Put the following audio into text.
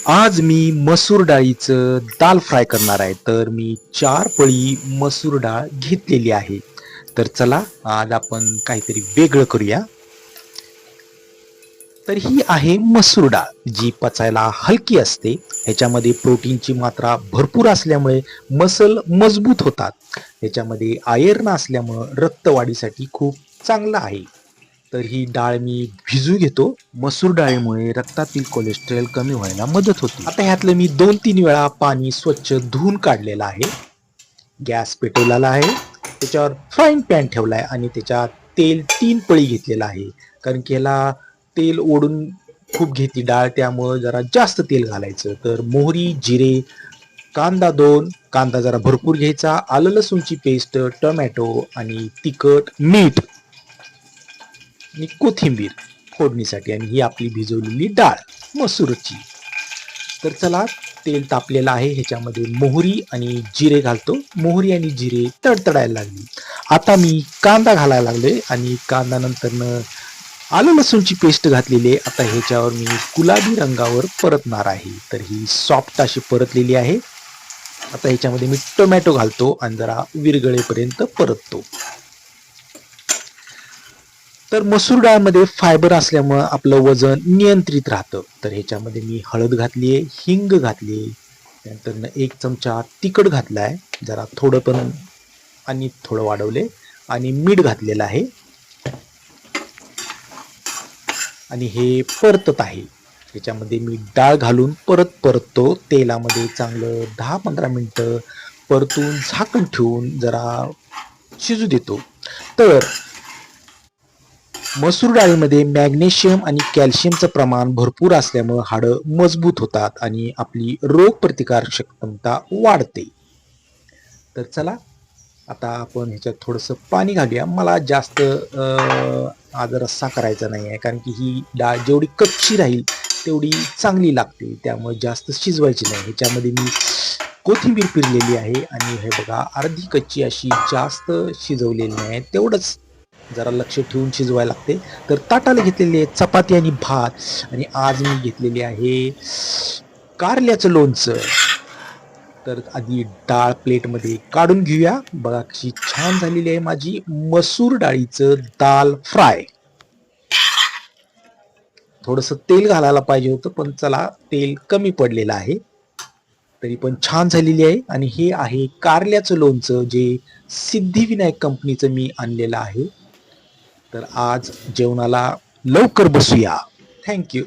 आज मी मसूर डाळीचं दाल फ्राय करणार आहे. तर मी 4 पळी मसूर डाळ घेतलेली आहे. तर चला आज आपण काहीतरी वेगळं करूया. तर ही आहे मसूर डाळ जी पचायला हलकी असते. ह्याच्यामध्ये प्रोटीनची मात्रा भरपूर असल्यामुळे मसल मजबूत होतात. ह्याच्यामध्ये आयर्न असल्यामुळं रक्तवाढीसाठी खूप चांगलं आहे. तर ही डाळ मी भिजू घेतो. मसूर डाळीमुळे रक्तातील कोलेस्ट्रॉल कमी व्हायला मदत होते. आता ह्यातलं मी 2-3 वेळा पाणी स्वच्छ धुवून काढलेलं आहे. गॅस पेटवलेला आहे. त्याच्यावर फ्राईंग पॅन ठेवलाय आणि त्याच्यात तेल 3 पळी घेतलेलं आहे. कारण की ह्याला तेल ओढून खूप घेते डाळ, त्यामुळं जरा जास्त तेल घालायचं. तर मोहरी, जिरे, कांदा 2, कांदा जरा भरपूर घ्यायचा, आलं लसूणची पेस्ट, टोमॅटो आणि तिखट, मीठ आणि कोथिंबीर फोडणीसाठी आणि ही आपली भिजवलेली डाळ मसूरची. तर चला तेल तापलेलं आहे. ह्याच्यामध्ये मोहरी आणि जिरे घालतो. मोहरी आणि जिरे तडतडायला लागली. आता मी कांदा घालायला लागलोय आणि कांदा नंतरनं आलं लसूणची पेस्ट घातलेली आहे. आता ह्याच्यावर मी गुलाबी रंगावर परतणार आहे. तर ही सॉफ्ट अशी परतलेली आहे. आता ह्याच्यामध्ये मी टोमॅटो घालतो आणि जरा विरगळेपर्यंत परततो. तर मसूर डाळमध्ये फायबर असल्यामुळं आपलं वजन नियंत्रित राहतं. तर ह्याच्यामध्ये मी हळद घातली आहे, हिंग घातली, त्यानंतर 1 चमचा तिखट घातलाय, जरा थोडं पण आणि थोडं वाढवले आणि मीठ घातलेलं आहे आणि हे परतत आहे. त्याच्यामध्ये मी डाळ घालून परत परततो तेलामध्ये चांगलं 10-15 मिनिटं परतून झाकण ठेवून जरा शिजू देतो. तर मसूर डाळीमध्ये मॅग्नेशियम आणि कॅल्शियमचं प्रमाण भरपूर असल्यामुळे हाडं मजबूत होतात आणि आपली रोगप्रतिकारक क्षमता वाढते. तर चला आता आपण ह्याच्यात थोडंसं पाणी घालूया. मला जास्त आज रस्सा करायचा नाही आहे, कारण की ही डाळ जेवढी कच्ची राहील तेवढी चांगली लागते. त्यामुळे जास्त शिजवायची नाही. ह्याच्यामध्ये मी कोथिंबीर पिरलेली आहे आणि हे बघा अर्धी कच्ची अशी, जास्त शिजवलेली नाही. तेवढंच जरा लक्ष ठेवून शिजवायला लागते. तर ताटाला घेतलेली आहे चपाती आणि भात आणि आज मी घेतलेली आहे कारल्याचं लोणचं. तर आधी डाळ प्लेटमध्ये काढून घेऊया. बघा कशी छान झालेली आहे माझी मसूर डाळीचं दाल फ्राय. थोडंसं तेल घालायला पाहिजे होतं, पण चला तेल कमी पडलेलं आहे. तरी पण छान झालेली आहे आणि हे आहे कारल्याचं लोणचं जे सिद्धिविनायक कंपनीचं मी आणलेलं आहे. तर आज जेवणाला लवकर बसूया. Thank you.